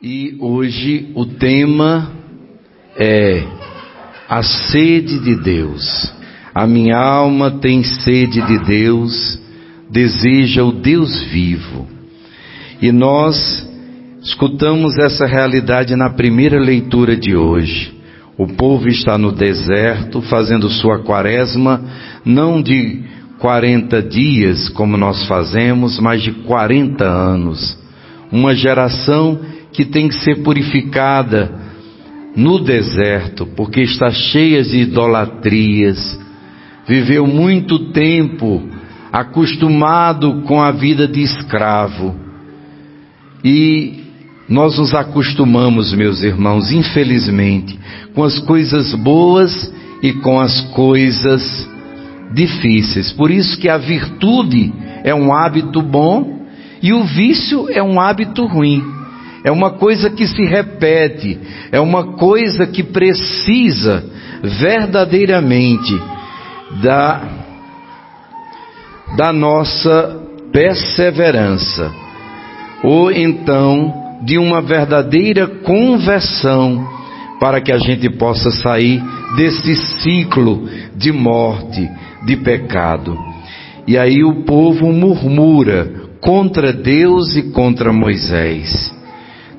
E hoje o tema é a sede de Deus. A minha alma tem sede de Deus, deseja o Deus vivo. E nós escutamos essa realidade na primeira leitura de hoje. O povo está no deserto fazendo sua quaresma, não de 40 dias como nós fazemos, mas de 40 anos. Uma geração que tem que ser purificada no deserto, porque está cheia de idolatrias, viveu muito tempo acostumado com a vida de escravo, e nós nos acostumamos, meus irmãos, infelizmente, com as coisas boas e com as coisas difíceis. Por isso que a virtude é um hábito bom e o vício é um hábito ruim. É uma coisa que se repete, é uma coisa que precisa verdadeiramente da nossa perseverança, ou então de uma verdadeira conversão, para que a gente possa sair desse ciclo de morte, de pecado. E aí o povo murmura contra Deus e contra Moisés.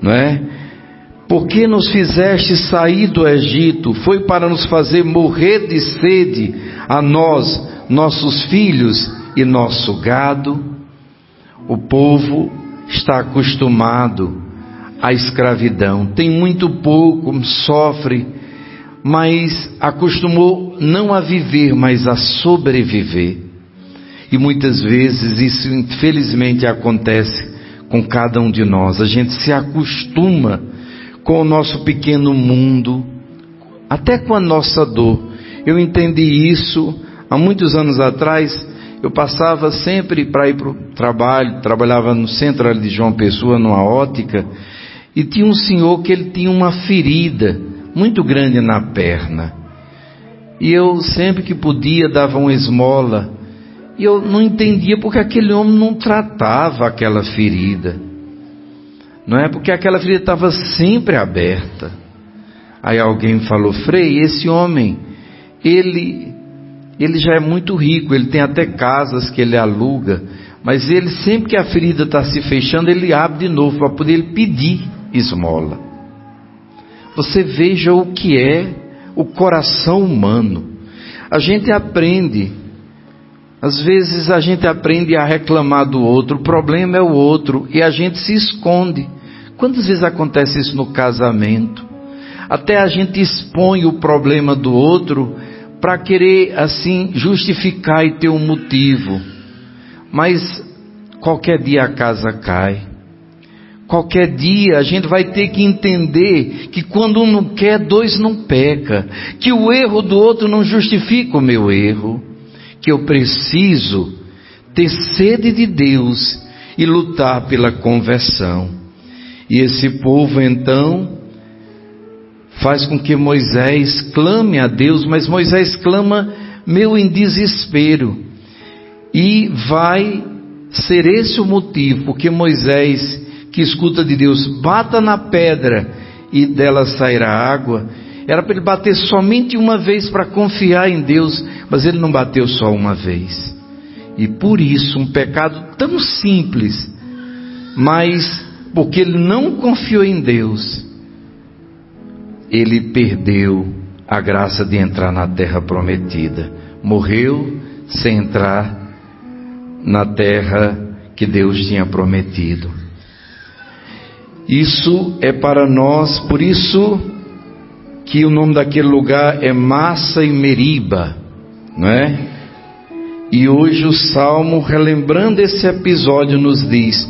Não é? Por que nos fizeste sair do Egito? Foi para nos fazer morrer de sede a nós, nossos filhos e nosso gado? O povo está acostumado à escravidão, tem muito pouco, sofre, mas acostumou não a viver, mas a sobreviver. E muitas vezes isso infelizmente acontece com cada um de nós. A gente se acostuma com o nosso pequeno mundo, até com a nossa dor. Eu entendi isso há muitos anos atrás. Eu passava sempre para ir para o trabalho, trabalhava no centro ali de João Pessoa, numa ótica, e tinha um senhor que ele tinha uma ferida muito grande na perna, e eu sempre que podia dava uma esmola. E eu não entendia porque aquele homem não tratava aquela ferida. Não é? Porque aquela ferida estava sempre aberta. Aí alguém falou: Frei, esse homem, ele já é muito rico, ele tem até casas que ele aluga, mas ele, sempre que a ferida está se fechando, ele abre de novo para poder ele pedir esmola. Você veja o que é o coração humano. A gente aprende. Às vezes a gente aprende a reclamar do outro, o problema é o outro, e a gente se esconde. Quantas vezes acontece isso no casamento? Até a gente expõe o problema do outro para querer assim justificar e ter um motivo. Mas qualquer dia a casa cai. Qualquer dia a gente vai ter que entender que quando um não quer, dois não peca. Que o erro do outro não justifica o meu erro. Que eu preciso ter sede de Deus e lutar pela conversão. E esse povo então faz com que Moisés clame a Deus, mas Moisés clama meio em desespero. E vai ser esse o motivo, porque Moisés, que escuta de Deus, bata na pedra e dela sairá água. Era para ele bater somente uma vez para confiar em Deus, mas ele não bateu só uma vez. E por isso, um pecado tão simples, mas porque ele não confiou em Deus, ele perdeu a graça de entrar na terra prometida. Morreu sem entrar na terra que Deus tinha prometido. Isso é para nós, por isso que o nome daquele lugar é Massa e Meriba, não é? E hoje o Salmo, relembrando esse episódio, nos diz: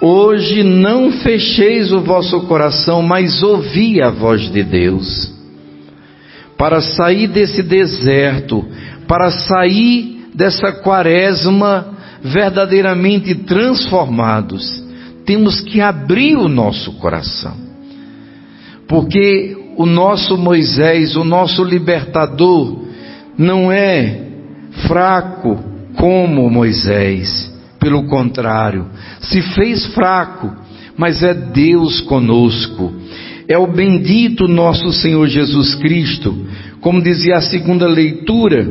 hoje não fecheis o vosso coração, mas ouvi a voz de Deus. Para sair desse deserto, para sair dessa quaresma verdadeiramente transformados, temos que abrir o nosso coração. Porque o nosso Moisés, o nosso libertador, não é fraco como Moisés. Pelo contrário, se fez fraco mas é Deus conosco. É o bendito nosso Senhor Jesus Cristo, como dizia a segunda leitura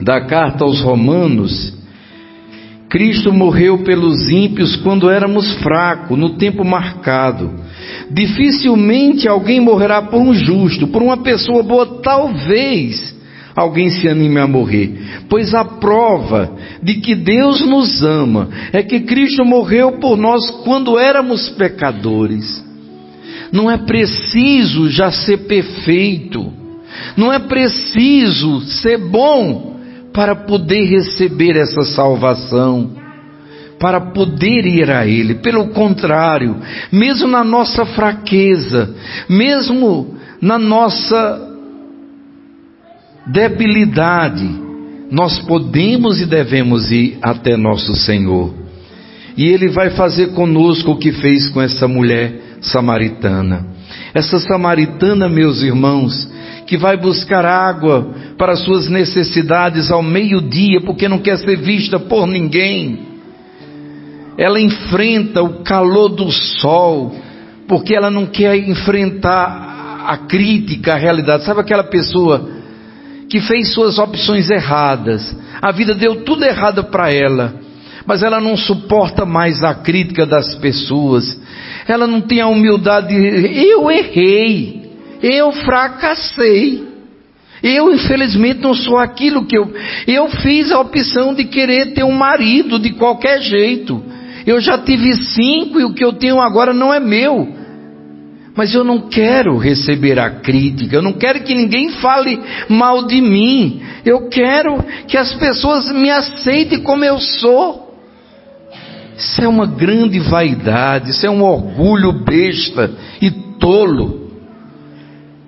da carta aos Romanos. Cristo morreu pelos ímpios quando éramos fracos, no tempo marcado. Dificilmente alguém morrerá por um justo, por uma pessoa boa. Talvez alguém se anime a morrer, pois a prova de que Deus nos ama é que Cristo morreu por nós quando éramos pecadores. Não é preciso já ser perfeito, não é preciso ser bom para poder receber essa salvação, para poder ir a Ele. Pelo contrário, mesmo na nossa fraqueza, mesmo na nossa debilidade, nós podemos e devemos ir até nosso Senhor. E Ele vai fazer conosco o que fez com essa mulher samaritana. Essa samaritana, meus irmãos, que vai buscar água para suas necessidades ao meio-dia, porque não quer ser vista por ninguém. Ela enfrenta o calor do sol, porque ela não quer enfrentar a crítica, a realidade. Sabe aquela pessoa que fez suas opções erradas, a vida deu tudo errado para ela, mas ela não suporta mais a crítica das pessoas. Ela não tem a humildade de dizer: eu errei, eu fracassei, eu infelizmente não sou aquilo que eu fiz a opção de querer ter um marido de qualquer jeito. Eu já tive 5 e o que eu tenho agora não é meu. Mas eu não quero receber a crítica, eu não quero que ninguém fale mal de mim. Eu quero que as pessoas me aceitem como eu sou. Isso é uma grande vaidade, isso é um orgulho besta e tolo,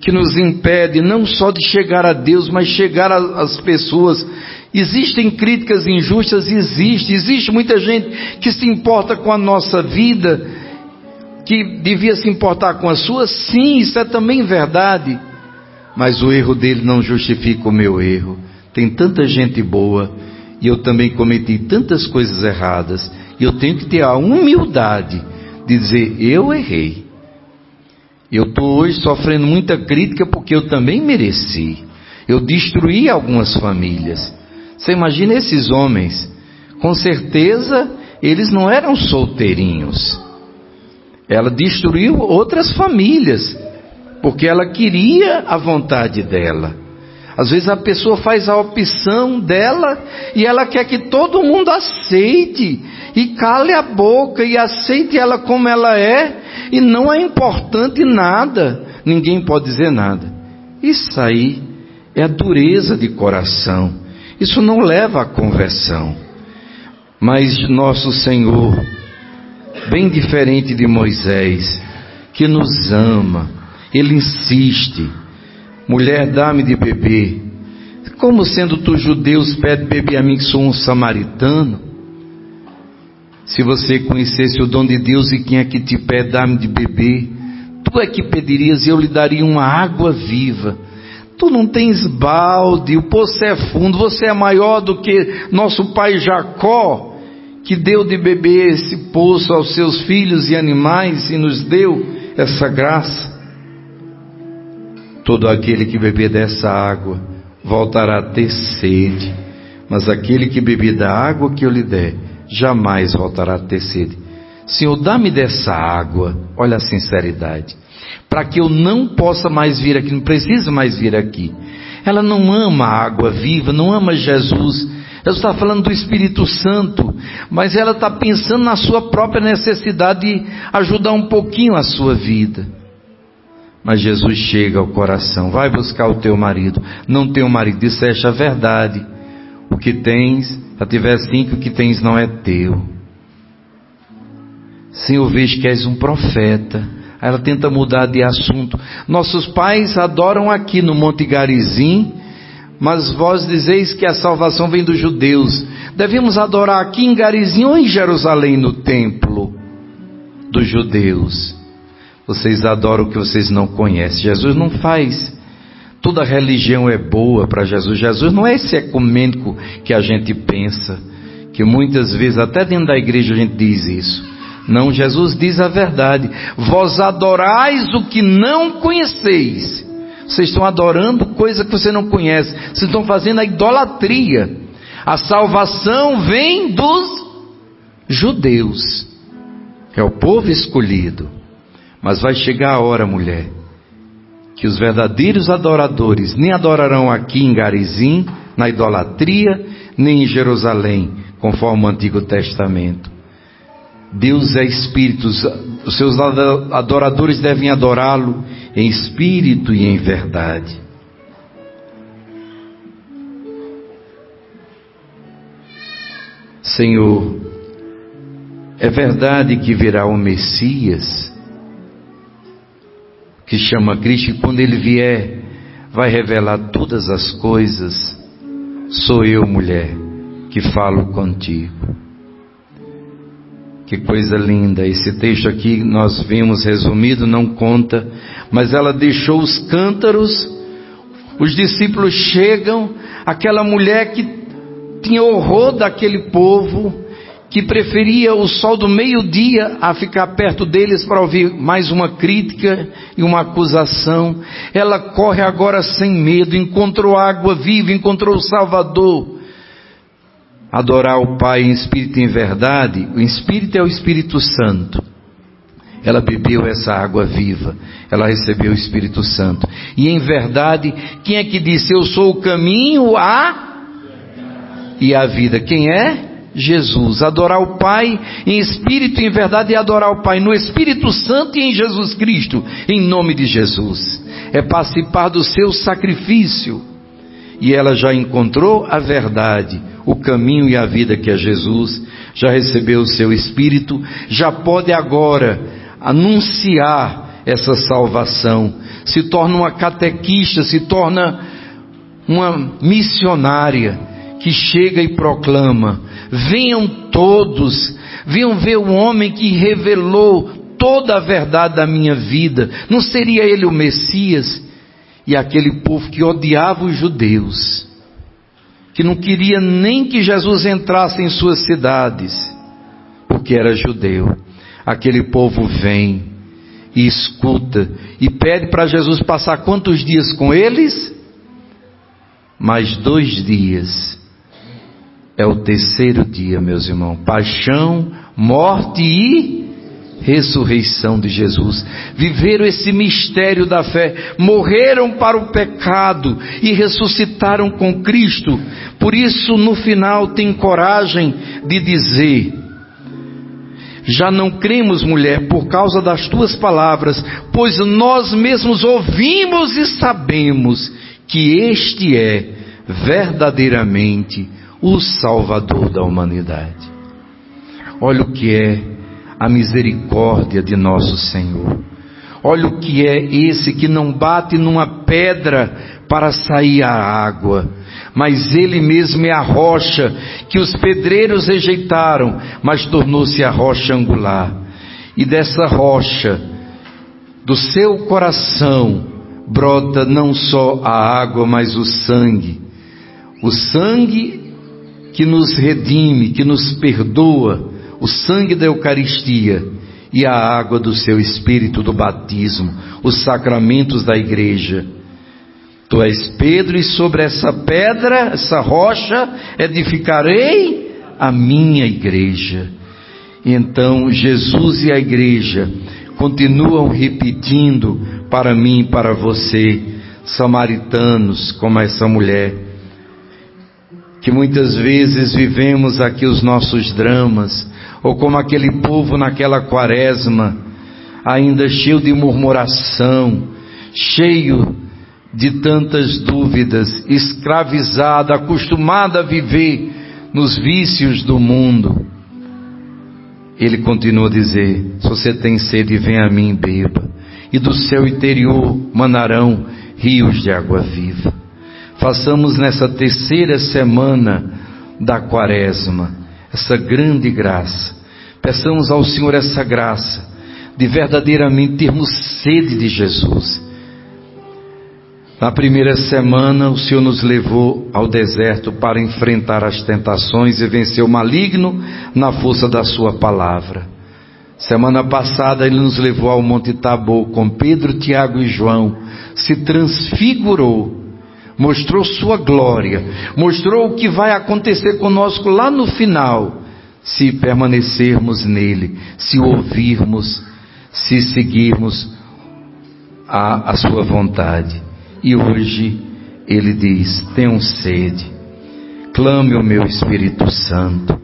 que nos impede não só de chegar a Deus, mas chegar às pessoas. Existem críticas injustas? Existe muita gente que se importa com a nossa vida, que devia se importar com a sua. Sim, isso é também verdade, mas o erro dele não justifica o meu erro. Tem tanta gente boa, e eu também cometi tantas coisas erradas, e eu tenho que ter a humildade de dizer: eu errei. Eu estou hoje sofrendo muita crítica porque eu também mereci. Eu destruí algumas famílias. Você imagina esses homens, com certeza eles não eram solteirinhos. Ela destruiu outras famílias, porque ela queria a vontade dela. Às vezes a pessoa faz a opção dela e ela quer que todo mundo aceite e cale a boca e aceite ela como ela é, e não é importante nada, ninguém pode dizer nada. Isso aí é a dureza de coração, isso não leva à conversão. Mas nosso Senhor, bem diferente de Moisés, que nos ama, Ele insiste: mulher, dá-me de beber. Como sendo tu judeus, pede beber a mim que sou um samaritano? Se você conhecesse o dom de Deus e quem é que te pede, dá-me de beber, tu é que pedirias e eu lhe daria uma água viva. Tu não tens balde, o poço é fundo, você é maior do que nosso pai Jacó, que deu de beber esse poço aos seus filhos e animais e nos deu essa graça. Todo aquele que beber dessa água voltará a ter sede, mas aquele que beber da água que eu lhe der, jamais voltará a ter sede. Senhor, dá-me dessa água, olha a sinceridade, para que eu não possa mais vir aqui, não precisa mais vir aqui. Ela não ama a água viva, não ama Jesus. Ela está falando do Espírito Santo, mas ela está pensando na sua própria necessidade de ajudar um pouquinho a sua vida. Mas Jesus chega ao coração: vai buscar o teu marido. Não tem um marido, disseste a verdade. O que tens, já tiver 5, o que tens não é teu. Senhor, vejo que és um profeta. Aí ela tenta mudar de assunto. Nossos pais adoram aqui no Monte Garizim, mas vós dizeis que a salvação vem dos judeus. Devemos adorar aqui em Garizim ou em Jerusalém, no templo dos judeus? Vocês adoram o que vocês não conhecem. Jesus não faz. Toda religião é boa para Jesus. Jesus não é esse ecumênico que a gente pensa, que muitas vezes até dentro da igreja a gente diz isso. Não, Jesus diz a verdade. Vós adorais o que não conheceis. Vocês estão adorando coisa que você não conhece. Vocês estão fazendo a idolatria. A salvação vem dos judeus. É o povo escolhido. Mas vai chegar a hora, mulher, que os verdadeiros adoradores nem adorarão aqui em Garizim, na idolatria, nem em Jerusalém, conforme o Antigo Testamento. Deus é Espírito, os seus adoradores devem adorá-lo em espírito e em verdade. Senhor, é verdade que virá o Messias, que chama Cristo, e quando ele vier, vai revelar todas as coisas. Sou eu, mulher, que falo contigo. Que coisa linda, esse texto aqui nós vimos resumido, não conta, mas ela deixou os cântaros, os discípulos chegam, aquela mulher que tinha horror daquele povo, que preferia o sol do meio-dia a ficar perto deles para ouvir mais uma crítica e uma acusação. Ela corre agora sem medo, encontrou água viva, encontrou o Salvador. Adorar o Pai em espírito e em verdade, o Espírito é o Espírito Santo. Ela bebeu essa água viva, ela recebeu o Espírito Santo. E em verdade, quem é que disse, eu sou o caminho, e a vida? Quem é? Jesus. Adorar o Pai em espírito e em verdade é adorar o Pai no Espírito Santo e em Jesus Cristo, em nome de Jesus. É participar do seu sacrifício. E ela já encontrou a verdade, o caminho e a vida que é Jesus, já recebeu o seu Espírito, já pode agora anunciar essa salvação, se torna uma catequista, se torna uma missionária, que chega e proclama, venham todos, venham ver o homem que revelou toda a verdade da minha vida. Não seria ele o Messias? E aquele povo que odiava os judeus, que não queria nem que Jesus entrasse em suas cidades, porque era judeu, aquele povo vem e escuta e pede para Jesus passar quantos dias com eles? Mais 2 dias. É o terceiro dia, meus irmãos. Paixão, morte e ressurreição de Jesus. Viveram esse mistério da fé. Morreram para o pecado e ressuscitaram com Cristo. Por isso, no final, tem coragem de dizer, já não cremos, mulher, por causa das tuas palavras, pois nós mesmos ouvimos e sabemos que este é verdadeiramente o Salvador da humanidade. Olha o que é a misericórdia de nosso Senhor. Olha o que é esse que não bate numa pedra para sair a água, mas ele mesmo é a rocha que os pedreiros rejeitaram, mas tornou-se a rocha angular. E dessa rocha, do seu coração, brota não só a água, mas o sangue que nos redime, que nos perdoa, o sangue da Eucaristia e a água do seu Espírito do batismo, os sacramentos da igreja. Tu és Pedro, e sobre essa pedra, essa rocha, edificarei a minha igreja. E então Jesus e a igreja continuam repetindo para mim e para você, samaritanos, como essa mulher, que muitas vezes vivemos aqui os nossos dramas, ou como aquele povo naquela quaresma, ainda cheio de murmuração, cheio de tantas dúvidas, escravizado, acostumado a viver nos vícios do mundo. Ele continua a dizer, se você tem sede, vem a mim e beba, e do seu interior manarão rios de água viva. Façamos nessa terceira semana da quaresma essa grande graça. Peçamos ao Senhor essa graça de verdadeiramente termos sede de Jesus. Na primeira semana o Senhor nos levou ao deserto para enfrentar as tentações e vencer o maligno na força da sua palavra. Semana passada ele nos levou ao Monte Tabor com Pedro, Tiago e João, se transfigurou, mostrou sua glória, mostrou o que vai acontecer conosco lá no final, se permanecermos nele, se ouvirmos, se seguirmos a sua vontade. E hoje ele diz: tenham sede, clame o meu Espírito Santo,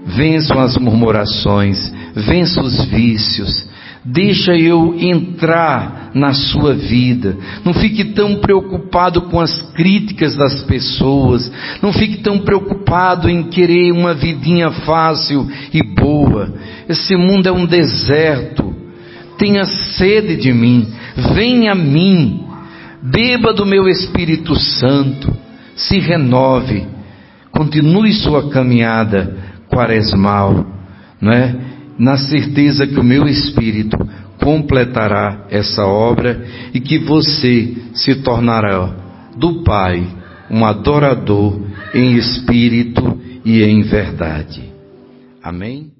vençam as murmurações, vençam os vícios, deixa eu entrar na sua vida. Não fique tão preocupado com as críticas das pessoas, não fique tão preocupado em querer uma vidinha fácil e boa. Esse mundo é um deserto. Tenha sede de mim, venha a mim, beba do meu Espírito Santo, se renove, continue sua caminhada quaresmal, não é? Na certeza que o meu Espírito completará essa obra e que você se tornará do Pai um adorador em espírito e em verdade. Amém?